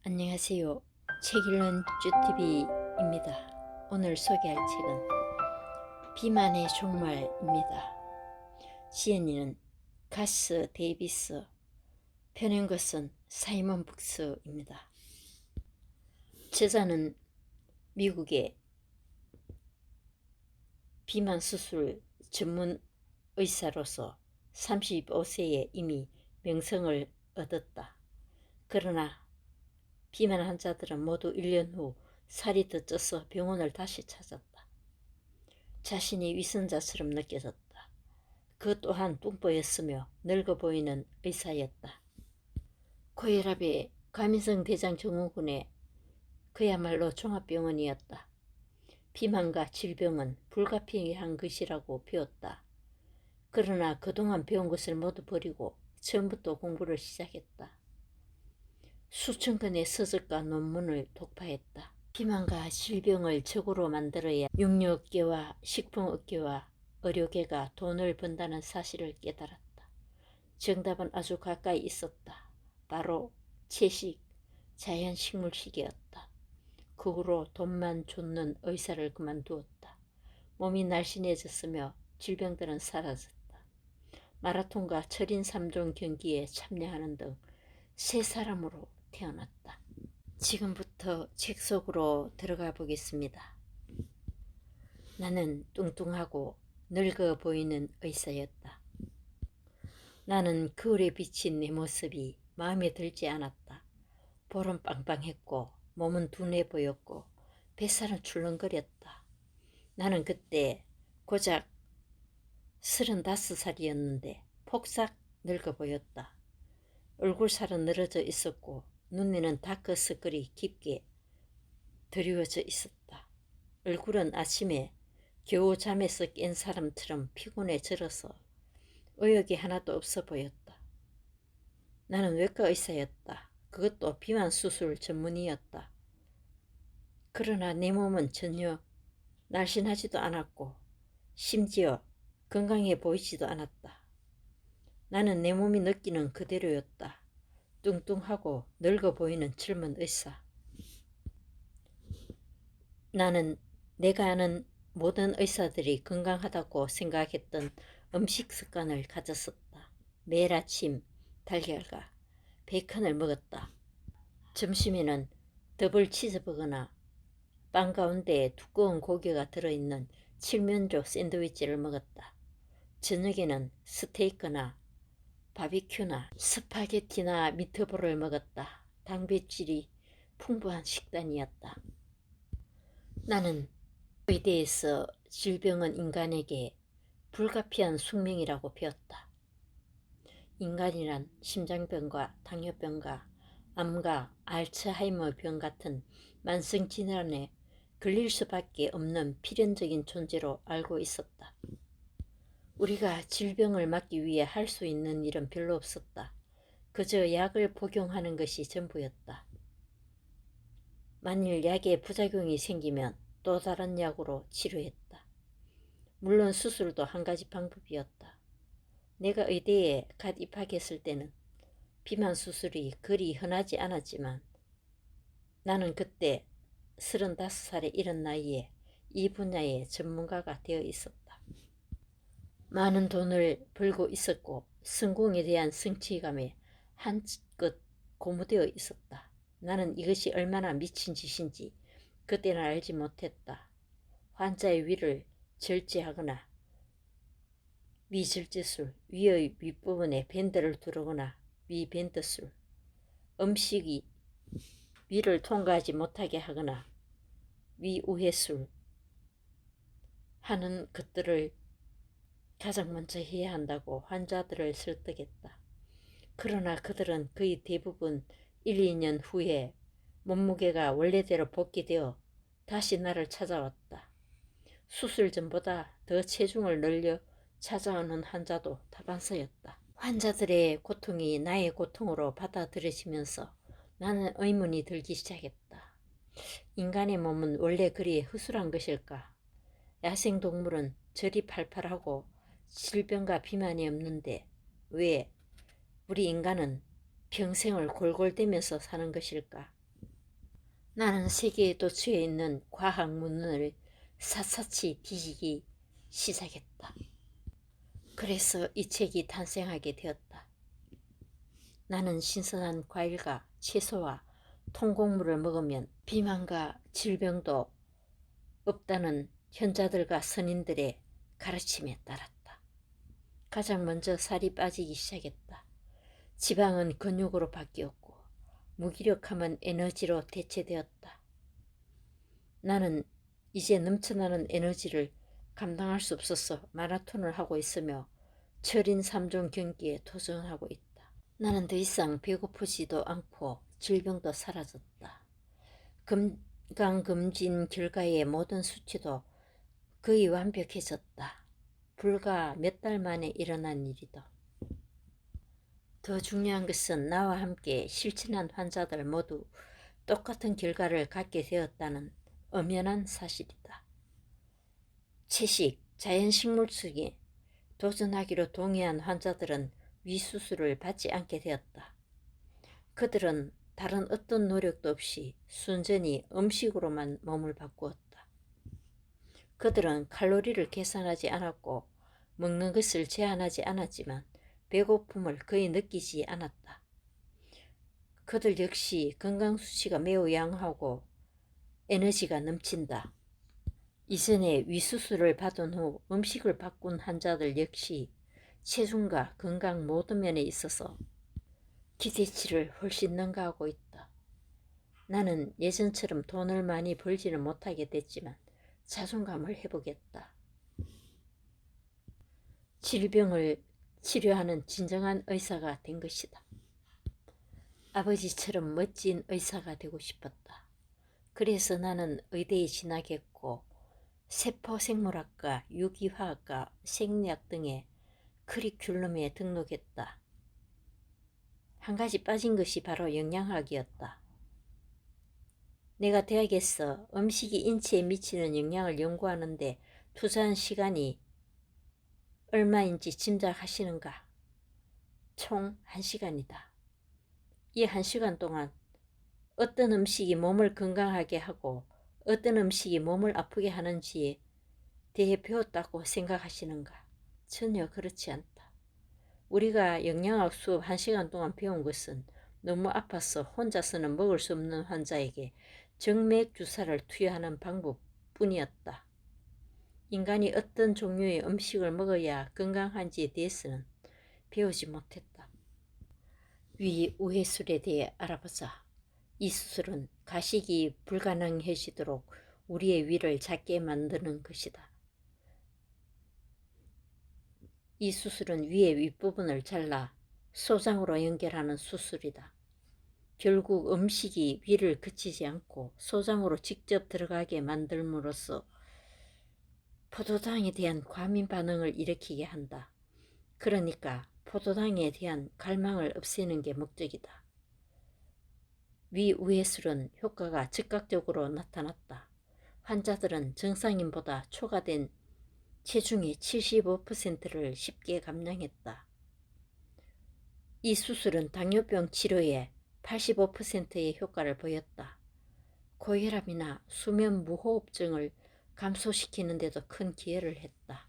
안녕하세요. 책 읽는 쭈TV입니다. 오늘 소개할 책은 비만의 종말입니다. 시인은 가스 데이비스, 펴낸 것은 사이먼 북스입니다. 저자는 미국의 비만 수술 전문 의사로서 35세에 이미 명성을 얻었다. 그러나 비만 환자들은 모두 1년 후 살이 더 쪄서 병원을 다시 찾았다. 자신이 위선자처럼 느껴졌다. 그 또한 뚱보였으며 늙어 보이는 의사였다. 고혈압의 과민성 대장 증후군의 그야말로 종합병원이었다. 비만과 질병은 불가피한 것이라고 배웠다. 그러나 그동안 배운 것을 모두 버리고 처음부터 공부를 시작했다. 수천 건의 서적과 논문을 독파했다. 비만과 질병을 적으로 만들어야 육류업계와 식품업계와 의료계가 돈을 번다는 사실을 깨달았다. 정답은 아주 가까이 있었다. 바로 채식, 자연식물식이었다. 그 후로 돈만 쫓는 의사를 그만두었다. 몸이 날씬해졌으며 질병들은 사라졌다. 마라톤과 철인 3종 경기에 참여하는 등 새 사람으로 태어났다. 지금부터 책 속으로 들어가 보겠습니다. 나는 뚱뚱하고 늙어 보이는 의사였다. 나는 거울에 비친 내 모습이 마음에 들지 않았다. 볼은 빵빵했고 몸은 둔해 보였고 뱃살은 출렁거렸다. 나는 그때 고작 35살이었는데 폭삭 늙어 보였다. 얼굴살은 늘어져 있었고 눈에는 다크서클이 깊게 드리워져 있었다. 얼굴은 아침에 겨우 잠에서 깬 사람처럼 피곤해 절어서 의욕이 하나도 없어 보였다. 나는 외과 의사였다. 그것도 비만 수술 전문이었다. 그러나 내 몸은 전혀 날씬하지도 않았고 심지어 건강해 보이지도 않았다. 나는 내 몸이 느끼는 그대로였다. 뚱뚱하고 늙어 보이는 젊은 의사. 나는 내가 아는 모든 의사들이 건강하다고 생각했던 음식 습관을 가졌었다. 매일 아침 달걀과 베이컨을 먹었다. 점심에는 더블 치즈버거나 빵 가운데에 두꺼운 고기가 들어있는 칠면조 샌드위치를 먹었다. 저녁에는 스테이크나 바비큐나 스파게티나 미트볼을 먹었다. 단백질이 풍부한 식단이었다. 나는 의대에서 질병은 인간에게 불가피한 숙명이라고 배웠다. 인간이란 심장병과 당뇨병과 암과 알츠하이머병 같은 만성질환에 걸릴 수밖에 없는 필연적인 존재로 알고 있었다. 우리가 질병을 막기 위해 할 수 있는 일은 별로 없었다. 그저 약을 복용하는 것이 전부였다. 만일 약에 부작용이 생기면 또 다른 약으로 치료했다. 물론 수술도 한 가지 방법이었다. 내가 의대에 갓 입학했을 때는 비만 수술이 그리 흔하지 않았지만 나는 그때 35살의 이른 나이에 이 분야의 전문가가 되어 있었다. 많은 돈을 벌고 있었고 성공에 대한 성취감에 한껏 고무되어 있었다. 나는 이것이 얼마나 미친 짓인지 그때는 알지 못했다. 환자의 위를 절제하거나 위절제술, 위의 윗부분에 밴드를 두르거나 위밴드술, 음식이 위를 통과하지 못하게 하거나 위우회술 하는 것들을 가장 먼저 해야 한다고 환자들을 설득했다. 그러나 그들은 거의 대부분 1, 2년 후에 몸무게가 원래대로 복귀되어 다시 나를 찾아왔다. 수술 전보다 더 체중을 늘려 찾아오는 환자도 다반사였다. 환자들의 고통이 나의 고통으로 받아들여지면서 나는 의문이 들기 시작했다. 인간의 몸은 원래 그리 허술한 것일까? 야생동물은 저리 팔팔하고 질병과 비만이 없는데 왜 우리 인간은 평생을 골골대면서 사는 것일까? 나는 세계에 도처에 있는 과학 문헌을 샅샅이 뒤지기 시작했다. 그래서 이 책이 탄생하게 되었다. 나는 신선한 과일과 채소와 통곡물을 먹으면 비만과 질병도 없다는 현자들과 선인들의 가르침에 따랐다. 가장 먼저 살이 빠지기 시작했다. 지방은 근육으로 바뀌었고 무기력함은 에너지로 대체되었다. 나는 이제 넘쳐나는 에너지를 감당할 수 없어서 마라톤을 하고 있으며 철인 3종 경기에 도전하고 있다. 나는 더 이상 배고프지도 않고 질병도 사라졌다. 건강검진 결과의 모든 수치도 거의 완벽해졌다. 불과 몇 달 만에 일어난 일이다. 더 중요한 것은 나와 함께 실천한 환자들 모두 똑같은 결과를 갖게 되었다는 엄연한 사실이다. 채식, 자연식물 속에 도전하기로 동의한 환자들은 위수술을 받지 않게 되었다. 그들은 다른 어떤 노력도 없이 순전히 음식으로만 몸을 바꾸었다. 그들은 칼로리를 계산하지 않았고 먹는 것을 제한하지 않았지만 배고픔을 거의 느끼지 않았다. 그들 역시 건강수치가 매우 양호하고 에너지가 넘친다. 이전에 위수술을 받은 후 음식을 바꾼 환자들 역시 체중과 건강 모든 면에 있어서 기대치를 훨씬 능가하고 있다. 나는 예전처럼 돈을 많이 벌지는 못하게 됐지만 자존감을 회복했다. 질병을 치료하는 진정한 의사가 된 것이다. 아버지처럼 멋진 의사가 되고 싶었다. 그래서 나는 의대에 진학했고 세포생물학과, 유기화학과, 생리학 등의 커리큘럼에 등록했다. 한 가지 빠진 것이 바로 영양학이었다. 내가 대학에서 음식이 인체에 미치는 영향을 연구하는데 투자한 시간이 얼마인지 짐작하시는가? 총 1시간이다. 이 1시간 동안 어떤 음식이 몸을 건강하게 하고 어떤 음식이 몸을 아프게 하는지에 대해 배웠다고 생각하시는가? 전혀 그렇지 않다. 우리가 영양학 수업 1시간 동안 배운 것은 너무 아파서 혼자서는 먹을 수 없는 환자에게 정맥 주사를 투여하는 방법뿐이었다. 인간이 어떤 종류의 음식을 먹어야 건강한지에 대해서는 배우지 못했다. 위 우회술에 대해 알아보자. 이 수술은 가식이 불가능해지도록 우리의 위를 작게 만드는 것이다. 이 수술은 위의 윗부분을 잘라 소장으로 연결하는 수술이다. 결국 음식이 위를 그치지 않고 소장으로 직접 들어가게 만들므로써 포도당에 대한 과민 반응을 일으키게 한다. 그러니까 포도당에 대한 갈망을 없애는 게 목적이다. 위우회술은 효과가 즉각적으로 나타났다. 환자들은 정상인보다 초과된 체중의 75%를 쉽게 감량했다. 이 수술은 당뇨병 치료에 85%의 효과를 보였다. 고혈압이나 수면 무호흡증을 감소시키는 데도 큰 기여를 했다.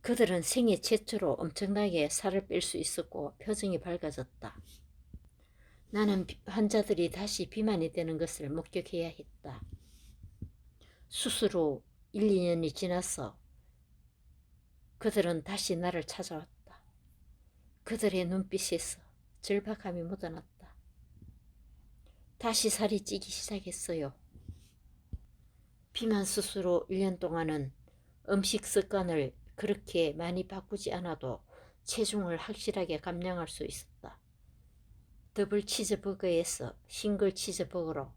그들은 생애 최초로 엄청나게 살을 뺄 수 있었고 표정이 밝아졌다. 나는 환자들이 다시 비만이 되는 것을 목격해야 했다. 수술 후 1, 2년이 지나서 그들은 다시 나를 찾아왔다. 그들의 눈빛에서 절박함이 묻어났다. 다시 살이 찌기 시작했어요. 비만 수술 후 1년 동안은 음식 습관을 그렇게 많이 바꾸지 않아도 체중을 확실하게 감량할 수 있었다. 더블 치즈버거에서 싱글 치즈버거로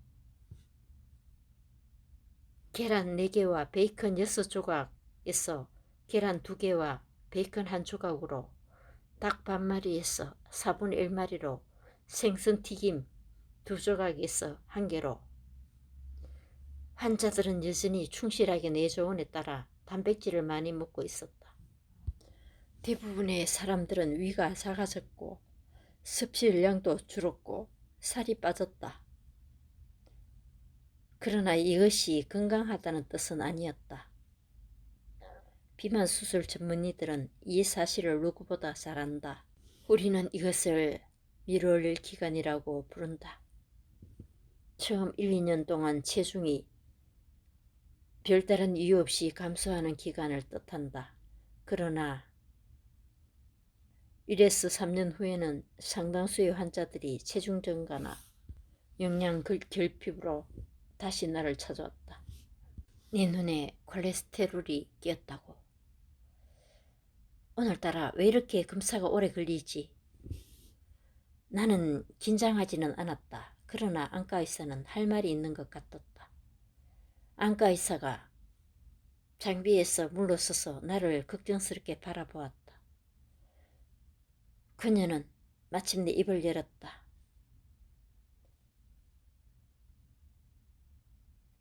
계란 4개와 베이컨 6조각에서 계란 2개와 베이컨 1조각으로 닭 반마리에서 4분의 1마리로 생선튀김 2조각에서 1개로 환자들은 여전히 충실하게 내 조언에 따라 단백질을 많이 먹고 있었다. 대부분의 사람들은 위가 작아졌고 섭취량도 줄었고 살이 빠졌다. 그러나 이것이 건강하다는 뜻은 아니었다. 비만 수술 전문의들은 이 사실을 누구보다 잘 안다. 우리는 이것을 미룰 기간이라고 부른다. 처음 1, 2년 동안 체중이 별다른 이유 없이 감소하는 기간을 뜻한다. 그러나 1에서 3년 후에는 상당수의 환자들이 체중 증가나 영양 결핍으로 다시 나를 찾아왔다. 내 눈에 콜레스테롤이 끼었다고. 오늘따라 왜 이렇게 검사가 오래 걸리지? 나는 긴장하지는 않았다. 그러나 안과의사는 할 말이 있는 것 같았다. 안과의사가 장비에서 물러서서 나를 걱정스럽게 바라보았다. 그녀는 마침내 입을 열었다.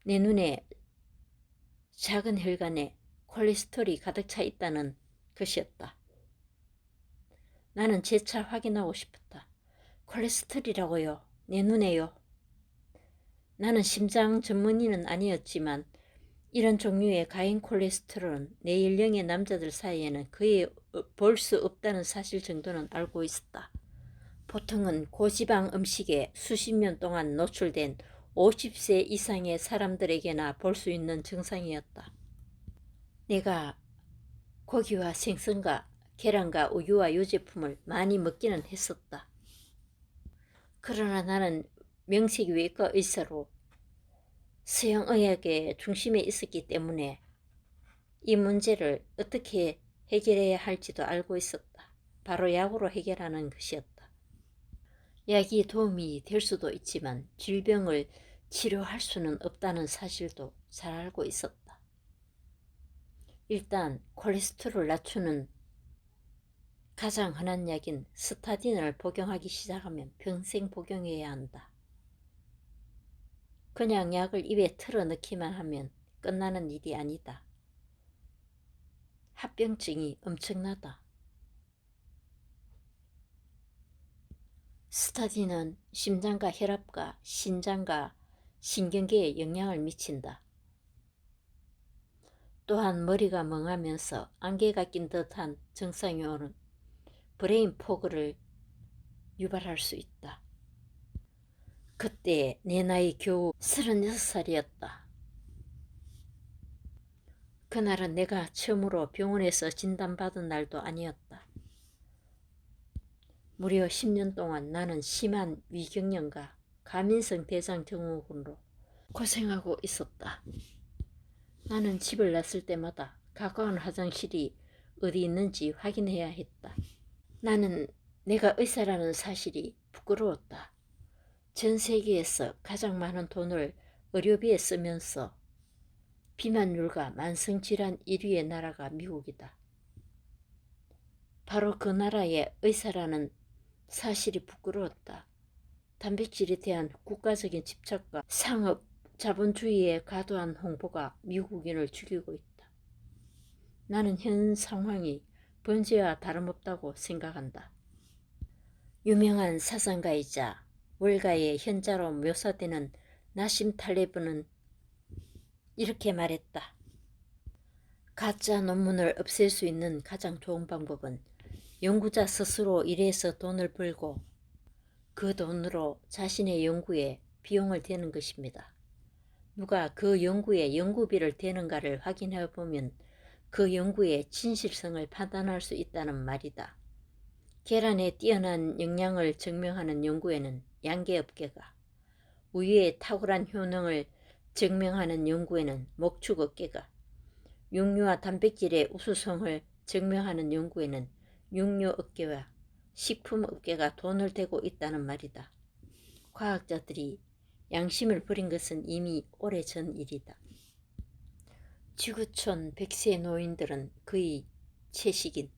내 눈에 작은 혈관에 콜레스테롤이 가득 차 있다는 것이었다. 나는 재차 확인하고 싶었다. 콜레스테롤이라고요? 내 눈에요? 나는 심장 전문의는 아니었지만 이런 종류의 가행 콜레스테롤은 내 연령의 남자들 사이에는 거의 볼 수 없다는 사실 정도는 알고 있었다. 보통은 고지방 음식에 수십 년 동안 노출된 50세 이상의 사람들에게나 볼 수 있는 증상이었다. 내가 고기와 생선과 계란과 우유와 유제품을 많이 먹기는 했었다. 그러나 나는 명색외과 의사로 서양의학의 중심에 있었기 때문에 이 문제를 어떻게 해결해야 할지도 알고 있었다. 바로 약으로 해결하는 것이었다. 약이 도움이 될 수도 있지만 질병을 치료할 수는 없다는 사실도 잘 알고 있었다. 일단 콜레스테롤 낮추는 가장 흔한 약인 스타딘을 복용하기 시작하면 평생 복용해야 한다. 그냥 약을 입에 틀어 넣기만 하면 끝나는 일이 아니다. 합병증이 엄청나다. 스타딘은 심장과 혈압과 신장과 신경계에 영향을 미친다. 또한 머리가 멍하면서 안개가 낀 듯한 증상이 오는 브레인 포그를 유발할 수 있다. 그때 내 나이 겨우 36살이었다. 그날은 내가 처음으로 병원에서 진단받은 날도 아니었다. 무려 10년 동안 나는 심한 위경련과 가민성 대장 증후군으로 고생하고 있었다. 나는 집을 났을 때마다 가까운 화장실이 어디 있는지 확인해야 했다. 나는 내가 의사라는 사실이 부끄러웠다. 전 세계에서 가장 많은 돈을 의료비에 쓰면서 비만율과 만성질환 1위의 나라가 미국이다. 바로 그 나라의 의사라는 사실이 부끄러웠다. 단백질에 대한 국가적인 집착과 상업 자본주의의 과도한 홍보가 미국인을 죽이고 있다. 나는 현 상황이 번제와 다름없다고 생각한다. 유명한 사상가이자 월가의 현자로 묘사되는 나심 탈레브는 이렇게 말했다. 가짜 논문을 없앨 수 있는 가장 좋은 방법은 연구자 스스로 일해서 돈을 벌고 그 돈으로 자신의 연구에 비용을 대는 것입니다. 누가 그 연구에 연구비를 대는가를 확인해 보면 그 연구의 진실성을 판단할 수 있다는 말이다. 계란의 뛰어난 영양을 증명하는 연구에는 양계업계가, 우유의 탁월한 효능을 증명하는 연구에는 목축업계가, 육류와 단백질의 우수성을 증명하는 연구에는 육류업계와 식품업계가 돈을 대고 있다는 말이다. 과학자들이 양심을 버린 것은 이미 오래전 일이다. 지구촌 100세 노인들은 거의 채식인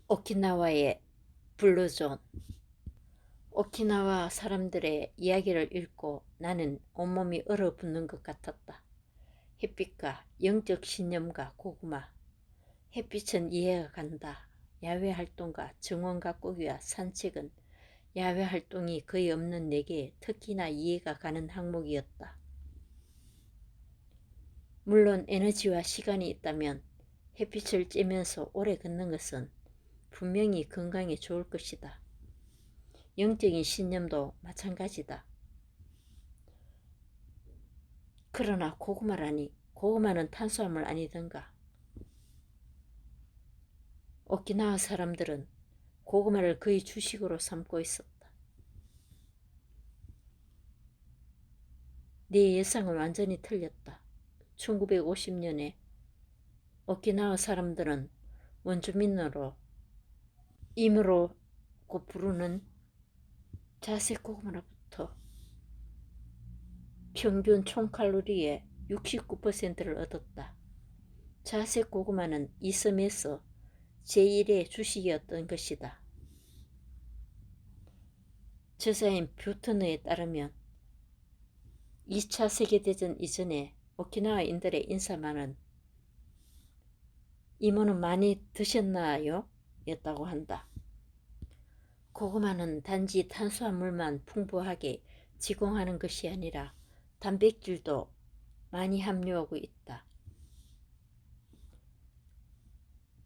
오키나와의 블루존. 오키나와 사람들의 이야기를 읽고 나는 온몸이 얼어붙는 것 같았다. 햇빛과 영적 신념과 고구마. 햇빛은 이해가 간다. 야외 활동과 정원 가꾸기와 산책은 야외 활동이 거의 없는 내게 특히나 이해가 가는 항목이었다. 물론 에너지와 시간이 있다면 햇빛을 쬐면서 오래 걷는 것은 분명히 건강에 좋을 것이다. 영적인 신념도 마찬가지다. 그러나 고구마라니, 고구마는 탄수화물 아니던가. 오키나와 사람들은 고구마를 거의 주식으로 삼고 있었다. 내 예상은 완전히 틀렸다. 1950년에 오키나와 사람들은 원주민으로 이모로고 부르는 자색 고구마로부터 평균 총칼로리의 69%를 얻었다. 자색 고구마는 이 섬에서 제1의 주식이었던 것이다. 저자인 뷰터너에 따르면 2차 세계대전 이전에 오키나와인들의 인사말은 이모는 많이 드셨나요? 였다고 한다. 고구마는 단지 탄수화물만 풍부하게 제공하는 것이 아니라 단백질도 많이 함유하고 있다.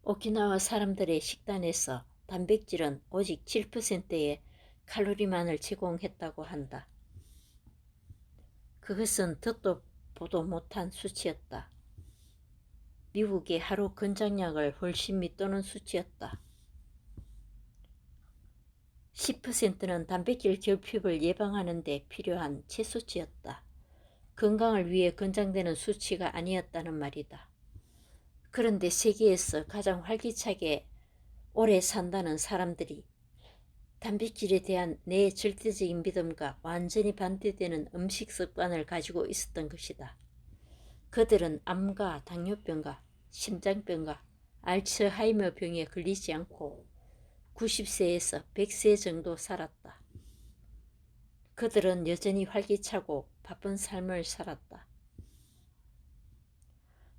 오키나와 사람들의 식단에서 단백질은 오직 7%의 칼로리만을 제공했다고 한다. 그것은 듣도 보도 못한 수치였다. 미국의 하루 권장량을 훨씬 밑도는 수치였다. 10%는 단백질 결핍을 예방하는 데 필요한 최소치였다. 건강을 위해 권장되는 수치가 아니었다는 말이다. 그런데 세계에서 가장 활기차게 오래 산다는 사람들이 단백질에 대한 내 절대적인 믿음과 완전히 반대되는 음식 습관을 가지고 있었던 것이다. 그들은 암과 당뇨병과 심장병과 알츠하이머 병에 걸리지 않고 90세에서 100세 정도 살았다. 그들은 여전히 활기차고 바쁜 삶을 살았다.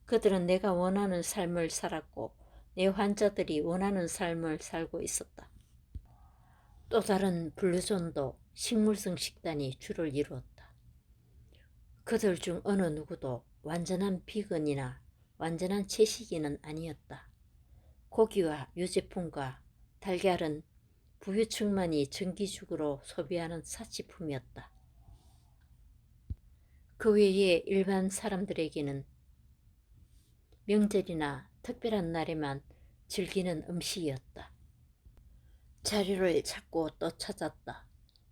그들은 내가 원하는 삶을 살았고 내 환자들이 원하는 삶을 살고 있었다. 또 다른 블루존도 식물성 식단이 주를 이루었다. 그들 중 어느 누구도 완전한 비건이나 완전한 채식인은 아니었다. 고기와 유제품과 달걀은 부유층만이 정기적으로 소비하는 사치품이었다. 그 외에 일반 사람들에게는 명절이나 특별한 날에만 즐기는 음식이었다. 자료를 찾고 또 찾았다.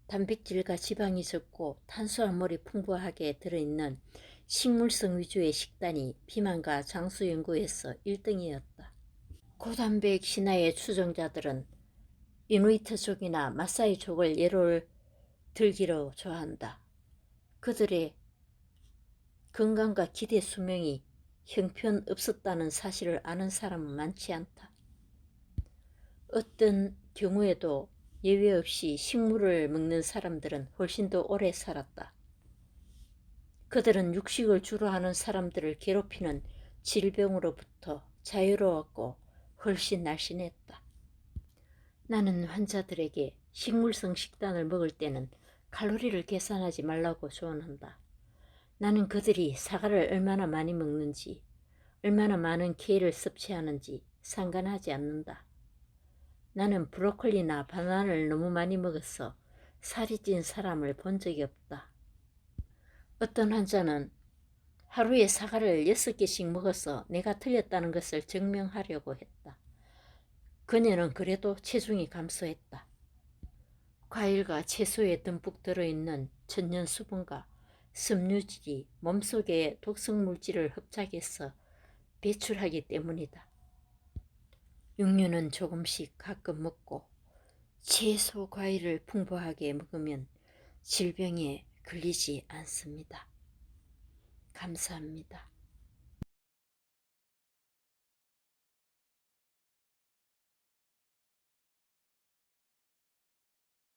단백질과 지방이 적고 탄수화물이 풍부하게 들어있는 식물성 위주의 식단이 비만과 장수 연구에서 1등이었다. 고단백 신화의 추종자들은 이누이트족이나 마사이족을 예를 들기로 좋아한다. 그들의 건강과 기대 수명이 형편없었다는 사실을 아는 사람은 많지 않다. 어떤 경우에도 예외 없이 식물을 먹는 사람들은 훨씬 더 오래 살았다. 그들은 육식을 주로 하는 사람들을 괴롭히는 질병으로부터 자유로웠고 훨씬 날씬했다. 나는 환자들에게 식물성 식단을 먹을 때는 칼로리를 계산하지 말라고 조언한다. 나는 그들이 사과를 얼마나 많이 먹는지, 얼마나 많은 케일을 섭취하는지 상관하지 않는다. 나는 브로콜리나 바나나를 너무 많이 먹어서 살이 찐 사람을 본 적이 없다. 어떤 환자는 하루에 사과를 6개씩 먹어서 내가 틀렸다는 것을 증명하려고 했다. 그녀는 그래도 체중이 감소했다. 과일과 채소에 듬뿍 들어있는 천연 수분과 섬유질이 몸속에 독성물질을 흡착해서 배출하기 때문이다. 육류는 조금씩 가끔 먹고 채소, 과일을 풍부하게 먹으면 질병에 걸리지 않습니다. 감사합니다.